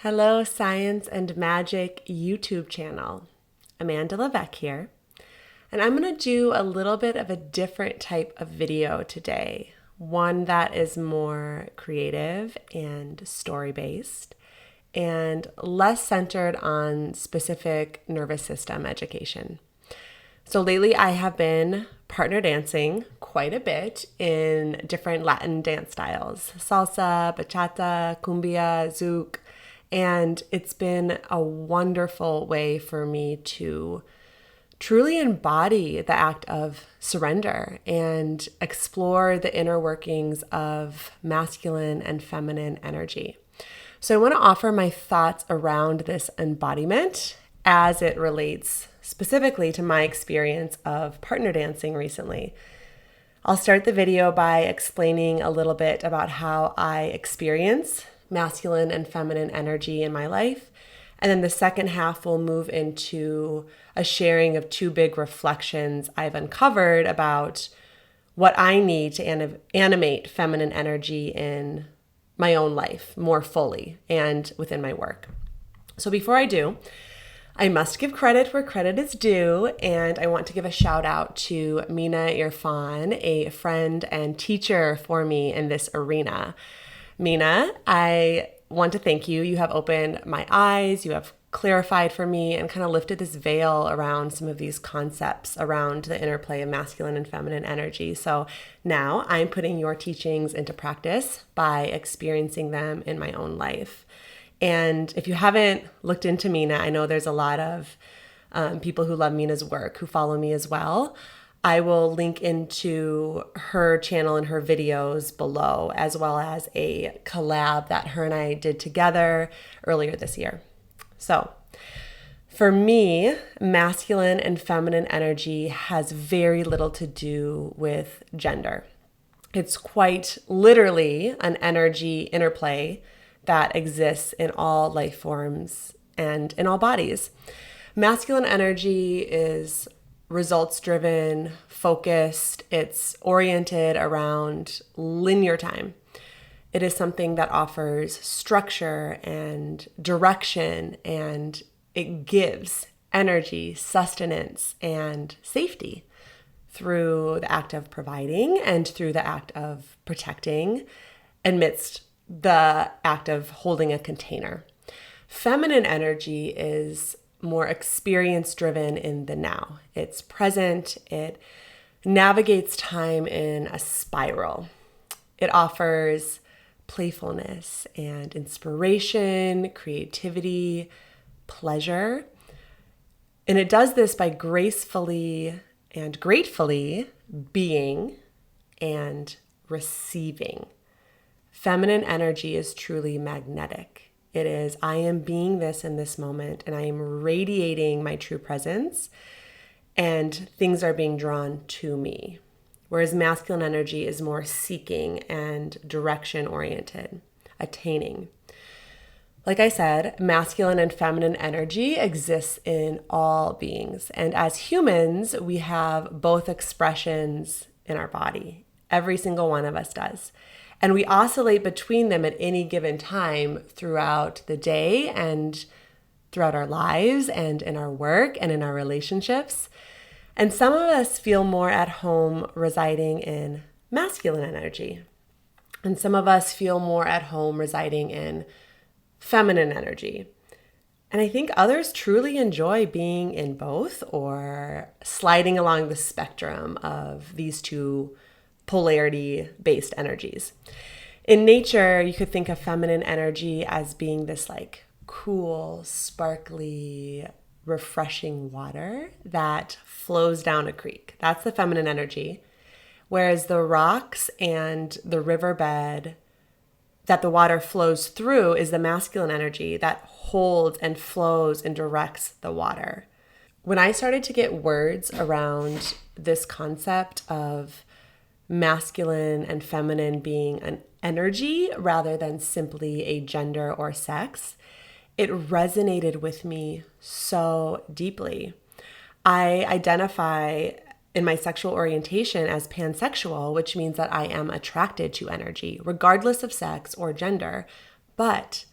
Hello, Science and Magic YouTube channel. Amanda Levesque here, and I'm going to do a little bit of a different type of video today, one that is more creative and story-based and less centered on specific nervous system education. So lately I have been partner dancing quite a bit in different Latin dance styles, salsa, bachata, cumbia, zouk, and it's been a wonderful way for me to truly embody the act of surrender and explore the inner workings of masculine and feminine energy. So I want to offer my thoughts around this embodiment as it relates specifically to my experience of partner dancing recently. I'll start the video by explaining a little bit about how I experience masculine and feminine energy in my life. And then the second half will move into a sharing of two big reflections I've uncovered about what I need to animate feminine energy in my own life more fully and within my work. So before I do, I must give credit where credit is due, and I want to give a shout out to Mina Irfan, a friend and teacher for me in this arena. Mina, I want to thank you. You have opened my eyes, you have clarified for me and kind of lifted this veil around some of these concepts around the interplay of masculine and feminine energy. So now I'm putting your teachings into practice by experiencing them in my own life. And if you haven't looked into Mina, I know there's a lot of people who love Mina's work who follow me as well. I will link into her channel and her videos below, as well as a collab that her and I did together earlier this year. So for me, masculine and feminine energy has very little to do with gender. It's quite literally an energy interplay that exists in all life forms and in all bodies. Masculine energy is results-driven, focused. It's oriented around linear time. It is something that offers structure and direction, and it gives energy, sustenance, and safety through the act of providing and through the act of protecting amidst the act of holding a container. Feminine energy is more experience-driven in the now. It's present. It navigates time in a spiral. It offers playfulness and inspiration, creativity, pleasure. And it does this by gracefully and gratefully being and receiving. Feminine energy is truly magnetic. It is, I am being this in this moment, and I am radiating my true presence, and things are being drawn to me. Whereas masculine energy is more seeking and direction-oriented, attaining. Like I said, masculine and feminine energy exists in all beings. And as humans, we have both expressions in our body. Every single one of us does. And we oscillate between them at any given time throughout the day and throughout our lives and in our work and in our relationships. And some of us feel more at home residing in masculine energy. And some of us feel more at home residing in feminine energy. And I think others truly enjoy being in both or sliding along the spectrum of these two polarity-based energies. In nature, you could think of feminine energy as being this like cool, sparkly, refreshing water that flows down a creek. That's the feminine energy. Whereas the rocks and the riverbed that the water flows through is the masculine energy that holds and flows and directs the water. When I started to get words around this concept of masculine and feminine being an energy rather than simply a gender or sex, it resonated with me so deeply. I identify in my sexual orientation as pansexual, which means that I am attracted to energy, regardless of sex or gender. But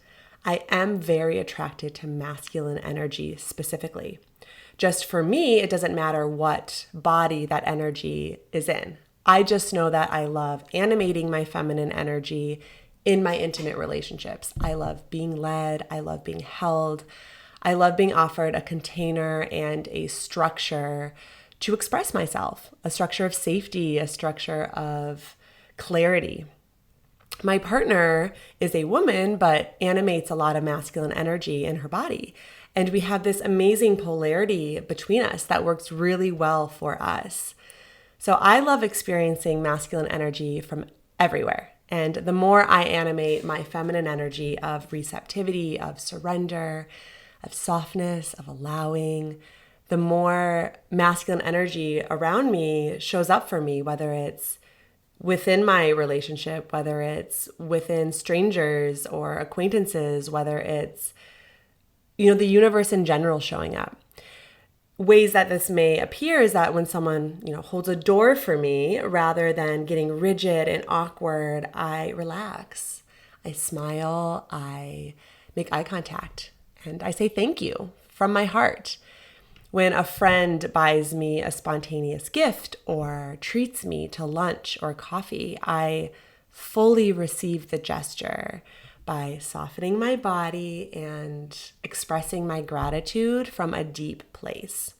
I am very attracted to masculine energy specifically. Just for me, it doesn't matter what body that energy is in. I just know that I love animating my feminine energy in my intimate relationships. I love being led. I love being held. I love being offered a container and a structure to express myself, a structure of safety, a structure of clarity. My partner is a woman, but animates a lot of masculine energy in her body. And we have this amazing polarity between us that works really well for us. So I love experiencing masculine energy from everywhere. And the more I animate my feminine energy of receptivity, of surrender, of softness, of allowing, the more masculine energy around me shows up for me, whether it's within my relationship, whether it's within strangers or acquaintances, whether it's, the universe in general showing up. Ways that this may appear is that when someone, holds a door for me, rather than getting rigid and awkward, I relax, I smile, I make eye contact, and I say thank you from my heart. When a friend buys me a spontaneous gift or treats me to lunch or coffee, I fully receive the gesture by softening my body and expressing my gratitude from a deep place.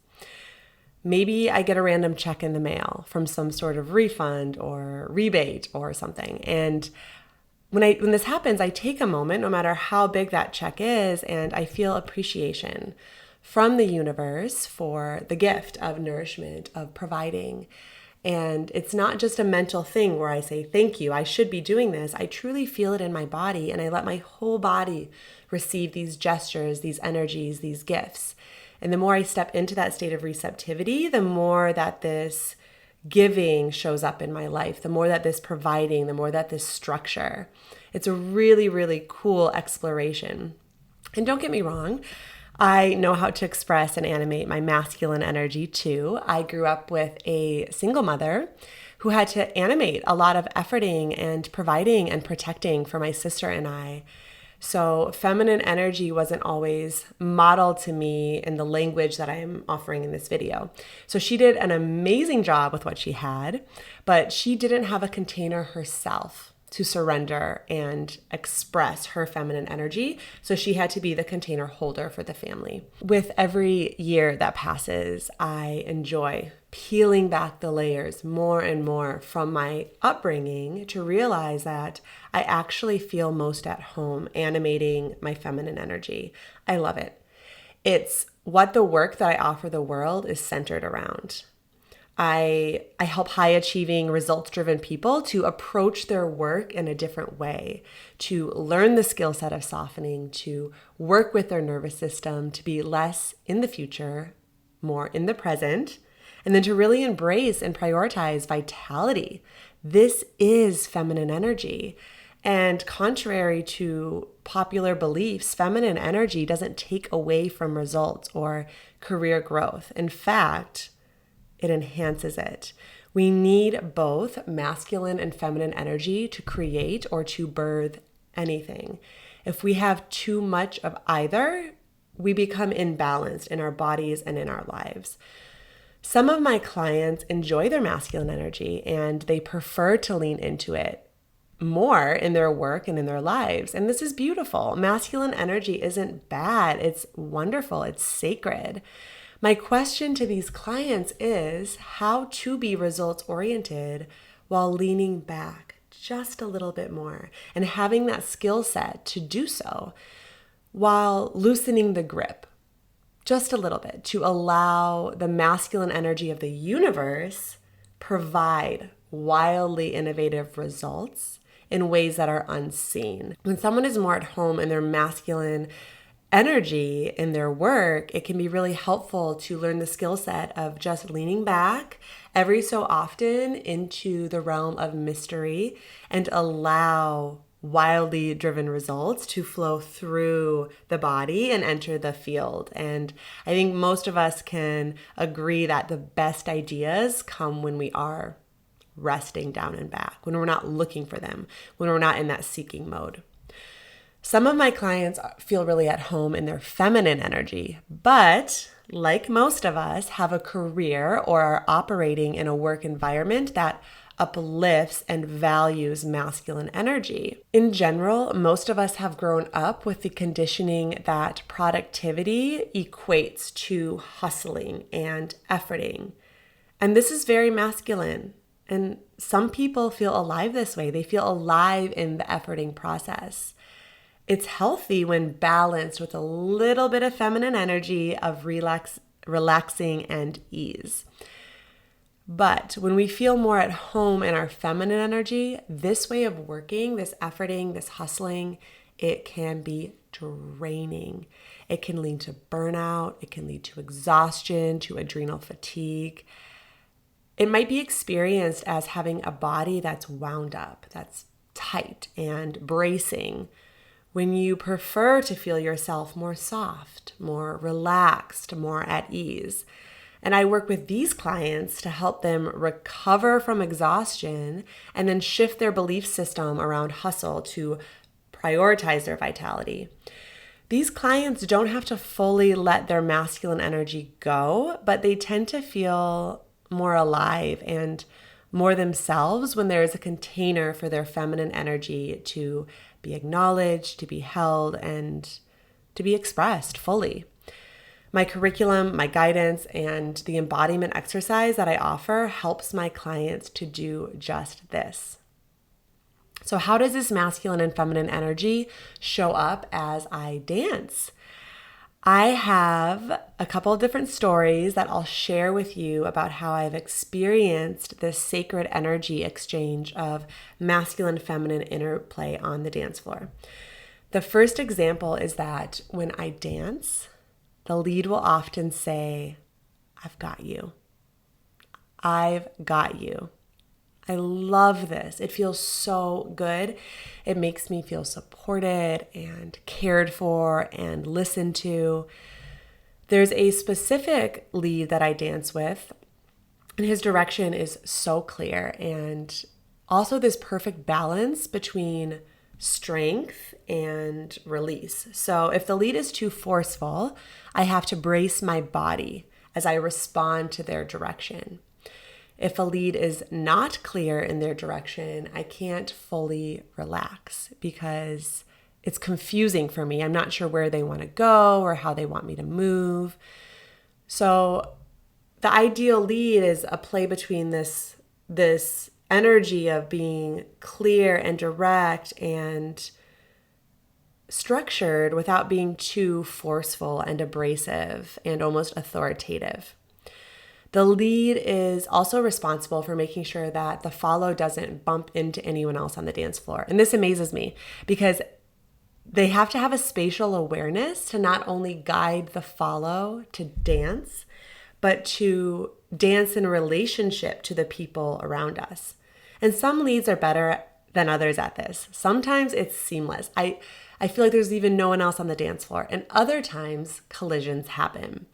Maybe I get a random check in the mail from some sort of refund or rebate or something. And when this happens, I take a moment, no matter how big that check is, and I feel appreciation from the universe for the gift of nourishment, of providing. And it's not just a mental thing where I say, thank you, I should be doing this. I truly feel it in my body, and I let my whole body receive these gestures, these energies, these gifts. And the more I step into that state of receptivity, the more that this giving shows up in my life, the more that this providing, the more that this structure. It's a really, really cool exploration. And don't get me wrong, I know how to express and animate my masculine energy too. I grew up with a single mother who had to animate a lot of efforting and providing and protecting for my sister and I. So feminine energy wasn't always modeled to me in the language that I'm offering in this video. So she did an amazing job with what she had, but she didn't have a container herself to surrender and express her feminine energy. So she had to be the container holder for the family. With every year that passes, I enjoy peeling back the layers more and more from my upbringing to realize that I actually feel most at home animating my feminine energy. I love it. It's what the work that I offer the world is centered around. I help high-achieving, results-driven people to approach their work in a different way, to learn the skill set of softening, to work with their nervous system, to be less in the future, more in the present, and then to really embrace and prioritize vitality. This is feminine energy. And contrary to popular beliefs, feminine energy doesn't take away from results or career growth. In fact, it enhances it. We need both masculine and feminine energy to create or to birth anything. If we have too much of either, we become imbalanced in our bodies and in our lives. Some of my clients enjoy their masculine energy and they prefer to lean into it more in their work and in their lives. And this is beautiful. Masculine energy isn't bad. It's wonderful. It's sacred. My question to these clients is how to be results-oriented while leaning back just a little bit more and having that skill set to do so while loosening the grip just a little bit to allow the masculine energy of the universe provide wildly innovative results in ways that are unseen. When someone is more at home in their masculine energy in their work, it can be really helpful to learn the skill set of just leaning back every so often into the realm of mystery and allow wildly driven results to flow through the body and enter the field. And I think most of us can agree that the best ideas come when we are resting down and back, when we're not looking for them, when we're not in that seeking mode. Some of my clients feel really at home in their feminine energy, but like most of us, have a career or are operating in a work environment that uplifts and values masculine energy. In general, most of us have grown up with the conditioning that productivity equates to hustling and efforting. And this is very masculine. And some people feel alive this way. They feel alive in the efforting process. It's healthy when balanced with a little bit of feminine energy of relaxing and ease. But when we feel more at home in our feminine energy, this way of working, this efforting, this hustling, it can be draining. It can lead to burnout. It can lead to exhaustion, to adrenal fatigue. It might be experienced as having a body that's wound up, that's tight and bracing, when you prefer to feel yourself more soft, more relaxed, more at ease. And I work with these clients to help them recover from exhaustion and then shift their belief system around hustle to prioritize their vitality. These clients don't have to fully let their masculine energy go, but they tend to feel more alive and more themselves when there is a container for their feminine energy to be acknowledged, to be held, and to be expressed fully. My curriculum, my guidance, and the embodiment exercise that I offer helps my clients to do just this. So how does this masculine and feminine energy show up as I dance? I have a couple of different stories that I'll share with you about how I've experienced this sacred energy exchange of masculine and feminine interplay on the dance floor. The first example is that when I dance, the lead will often say, "I've got you. I've got you." I love this. It feels so good. It makes me feel supported and cared for and listened to. There's a specific lead that I dance with, and his direction is so clear, and also this perfect balance between strength and release. So if the lead is too forceful, I have to brace my body as I respond to their direction. If a lead is not clear in their direction, I can't fully relax because it's confusing for me. I'm not sure where they want to go or how they want me to move. So the ideal lead is a play between this energy of being clear and direct and structured without being too forceful and abrasive and almost authoritative. The lead is also responsible for making sure that the follow doesn't bump into anyone else on the dance floor. And this amazes me because they have to have a spatial awareness to not only guide the follow to dance, but to dance in relationship to the people around us. And some leads are better than others at this. Sometimes it's seamless. I feel like there's even no one else on the dance floor. And other times collisions happen.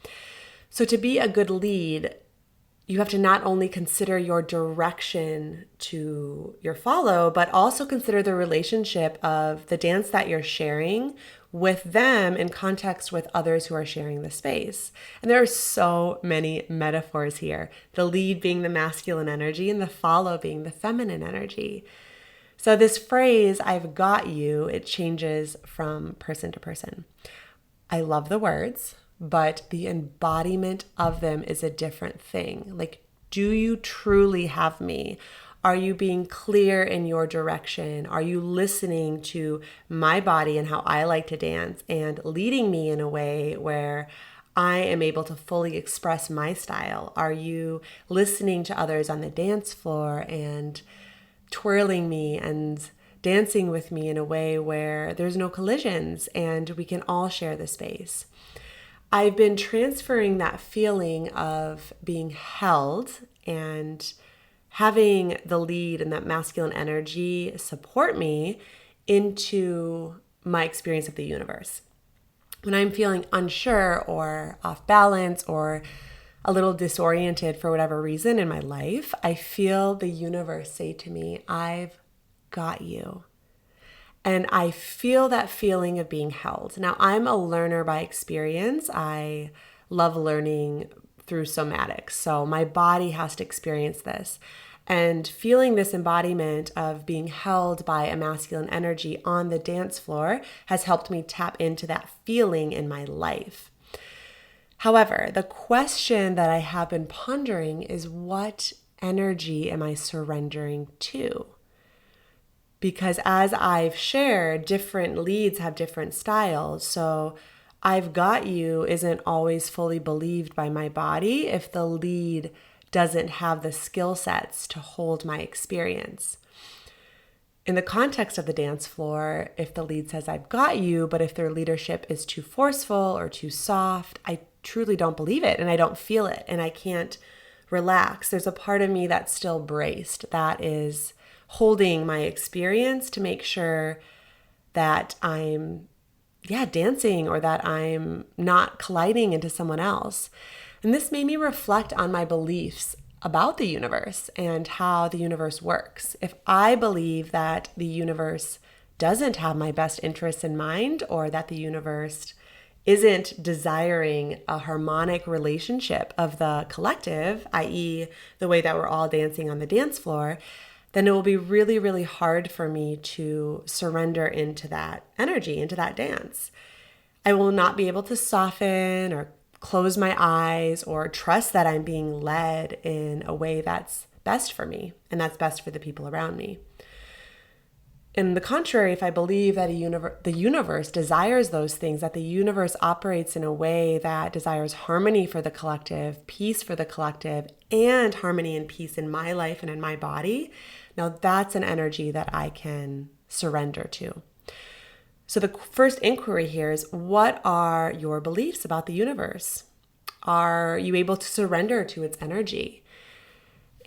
So to be a good lead, you have to not only consider your direction to your follow, but also consider the relationship of the dance that you're sharing with them in context with others who are sharing the space. And there are so many metaphors here, the lead being the masculine energy and the follow being the feminine energy. So this phrase, "I've got you," it changes from person to person. I love the words, but the embodiment of them is a different thing. Like, do you truly have me? Are you being clear in your direction? Are you listening to my body and how I like to dance and leading me in a way where I am able to fully express my style? Are you listening to others on the dance floor and twirling me and dancing with me in a way where there's no collisions and we can all share the space? I've been transferring that feeling of being held and having the lead and that masculine energy support me into my experience of the universe. When I'm feeling unsure or off balance or a little disoriented for whatever reason in my life, I feel the universe say to me, "I've got you." And I feel that feeling of being held. Now, I'm a learner by experience. I love learning through somatics. So my body has to experience this. And feeling this embodiment of being held by a masculine energy on the dance floor has helped me tap into that feeling in my life. However, the question that I have been pondering is, what energy am I surrendering to? Because as I've shared, different leads have different styles. So I've got you isn't always fully believed by my body if the lead doesn't have the skill sets to hold my experience. In the context of the dance floor, if the lead says, I've got you, but if their leadership is too forceful or too soft, I truly don't believe it and I don't feel it and I can't relax. There's a part of me that's still braced, that is holding my experience to make sure that I'm dancing or that I'm not colliding into someone else. And this made me reflect on my beliefs about the universe and how the universe works. If I believe that the universe doesn't have my best interests in mind, or that the universe isn't desiring a harmonic relationship of the collective, i.e. the way that we're all dancing on the dance floor, then it will be really, really hard for me to surrender into that energy, into that dance. I will not be able to soften or close my eyes or trust that I'm being led in a way that's best for me and that's best for the people around me. In the contrary, if I believe that the universe desires those things, that the universe operates in a way that desires harmony for the collective, peace for the collective, and harmony and peace in my life and in my body, now that's an energy that I can surrender to. So the first inquiry here is, what are your beliefs about the universe? Are you able to surrender to its energy?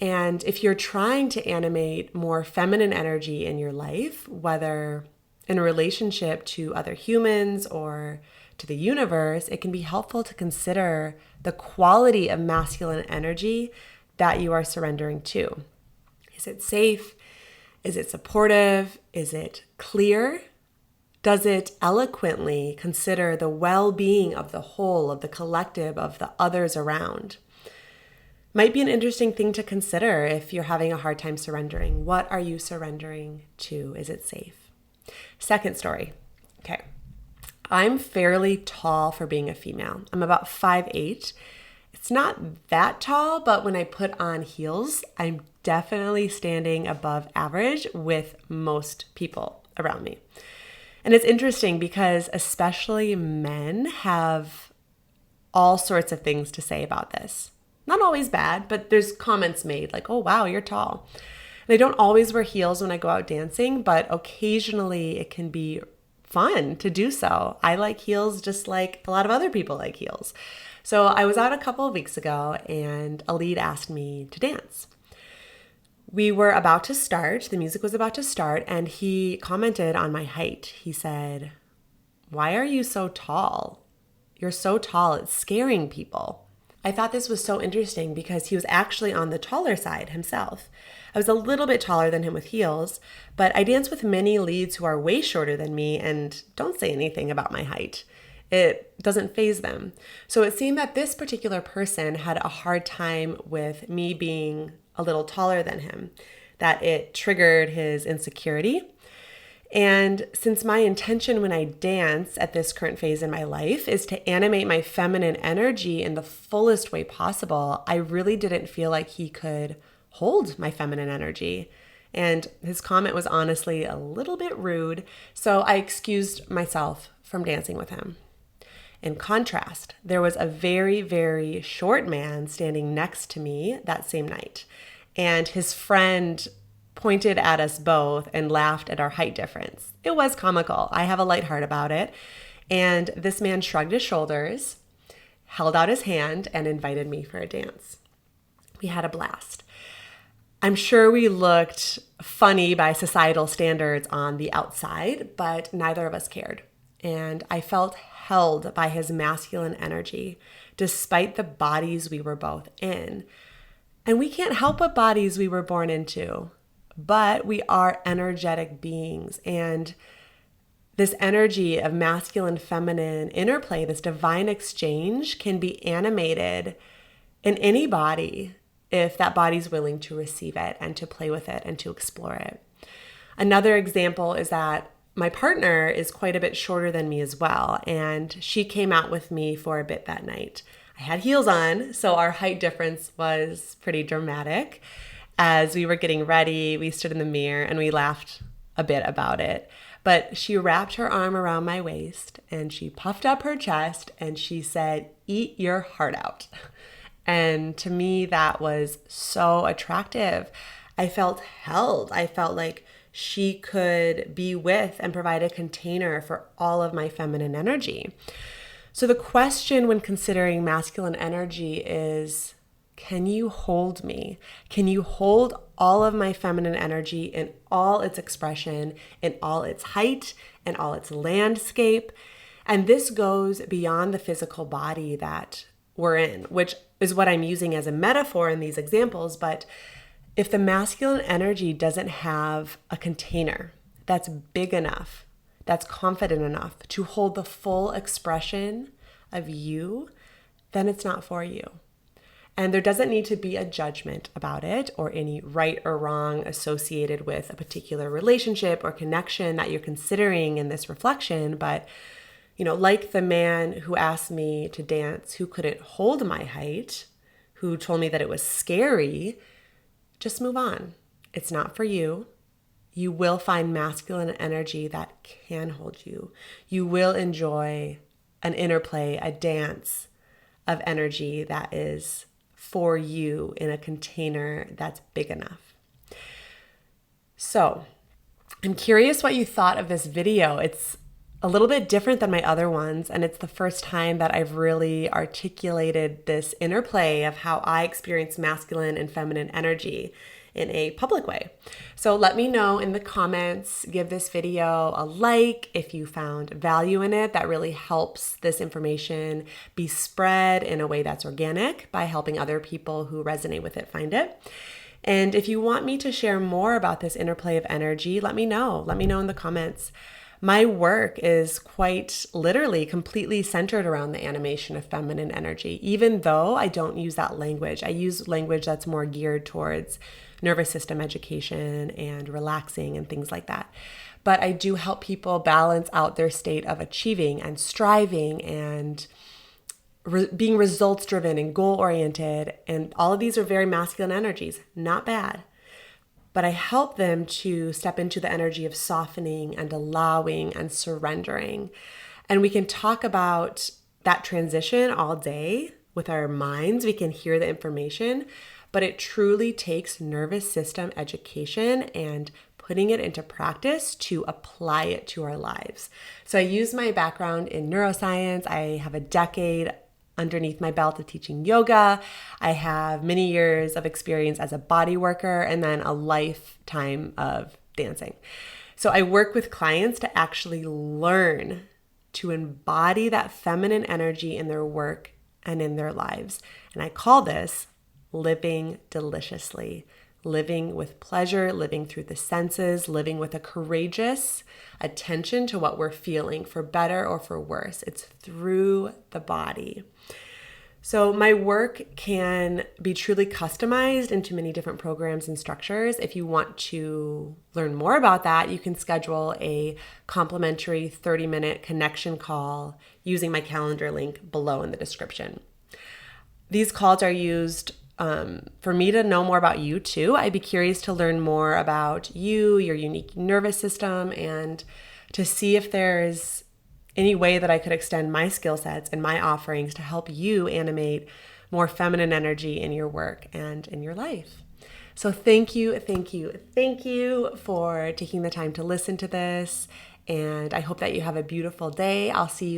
And if you're trying to animate more feminine energy in your life, whether in a relationship to other humans or to the universe, it can be helpful to consider the quality of masculine energy that you are surrendering to. Is it safe? Is it supportive? Is it clear? Does it eloquently consider the well-being of the whole, of the collective, of the others around? Might be an interesting thing to consider if you're having a hard time surrendering. What are you surrendering to? Is it safe? Second story. Okay. I'm fairly tall for being a female. I'm about 5'8". It's not that tall, but when I put on heels, I'm definitely standing above average with most people around me. And it's interesting because especially men have all sorts of things to say about this. Not always bad, but there's comments made like, oh, wow, you're tall. And I don't always wear heels when I go out dancing, but occasionally it can be fun to do so. I like heels just like a lot of other people like heels. So I was out a couple of weeks ago and a lead asked me to dance. We were about to start, the music was about to start, and he commented on my height. He said, "Why are you so tall? You're so tall, it's scaring people." I thought this was so interesting because he was actually on the taller side himself. I was a little bit taller than him with heels, but I dance with many leads who are way shorter than me and don't say anything about my height. It doesn't faze them. So it seemed that this particular person had a hard time with me being a little taller than him, that it triggered his insecurity. And since my intention when I dance at this current phase in my life is to animate my feminine energy in the fullest way possible, I really didn't feel like he could hold my feminine energy. And his comment was honestly a little bit rude, so I excused myself from dancing with him. In contrast, there was a very, very short man standing next to me that same night, and his friend pointed at us both and laughed at our height difference. It was comical. I have a light heart about it. And this man shrugged his shoulders, held out his hand, and invited me for a dance. We had a blast. I'm sure we looked funny by societal standards on the outside, but neither of us cared. And I felt held by his masculine energy, despite the bodies we were both in. And we can't help what bodies we were born into, but we are energetic beings. And This energy of masculine, feminine interplay, this divine exchange, can be animated in any body if that body's willing to receive it and to play with it and to explore it. Another example is that my partner is quite a bit shorter than me as well, and she came out with me for a bit that night. I had heels on, so our height difference was pretty dramatic. As we were getting ready, we stood in the mirror and we laughed a bit about it. But she wrapped her arm around my waist and she puffed up her chest and she said, "Eat your heart out." And to me, that was so attractive. I felt held. I felt like she could be with and provide a container for all of my feminine energy. So the question when considering masculine energy is, can you hold me? Can you hold all of my feminine energy in all its expression, in all its height, in all its landscape? And this goes beyond the physical body that we're in, which is what I'm using as a metaphor in these examples. But if the masculine energy doesn't have a container that's big enough, that's confident enough to hold the full expression of you, then it's not for you. And there doesn't need to be a judgment about it or any right or wrong associated with a particular relationship or connection that you're considering in this reflection. But, like the man who asked me to dance, who couldn't hold my height, who told me that it was scary, just move on. It's not for you. You will find masculine energy that can hold you. You will enjoy an interplay, a dance of energy that is for you in a container that's big enough. So, I'm curious what you thought of this video. It's a little bit different than my other ones, and it's the first time that I've really articulated this interplay of how I experience masculine and feminine energy in a public way. So let me know in the comments, give this video a like if you found value in it. That really helps this information be spread in a way that's organic by helping other people who resonate with it find it. And if you want me to share more about this interplay of energy, let me know. Let me know in the comments. My work is quite literally completely centered around the animation of feminine energy, even though I don't use that language. I use language that's more geared towards nervous system education and relaxing and things like that. But I do help people balance out their state of achieving and striving and being results driven and goal oriented. And all of these are very masculine energies, not bad. But I help them to step into the energy of softening and allowing and surrendering. And we can talk about that transition all day with our minds. We can hear the information, but it truly takes nervous system education and putting it into practice to apply it to our lives. So I use my background in neuroscience. I have a decade underneath my belt of teaching yoga. I have many years of experience as a body worker and then a lifetime of dancing. So I work with clients to actually learn to embody that feminine energy in their work and in their lives. And I call this living deliciously, living with pleasure, living through the senses, living with a courageous attention to what we're feeling, for better or for worse. It's through the body. So my work can be truly customized into many different programs and structures. If you want to learn more about that, you can schedule a complimentary 30-minute connection call using my calendar link below in the description. These calls are used for me to know more about you too. I'd be curious to learn more about you, your unique nervous system, and to see if there's any way that I could extend my skill sets and my offerings to help you animate more feminine energy in your work and in your life. So thank you for taking the time to listen to this. And I hope that you have a beautiful day. I'll see you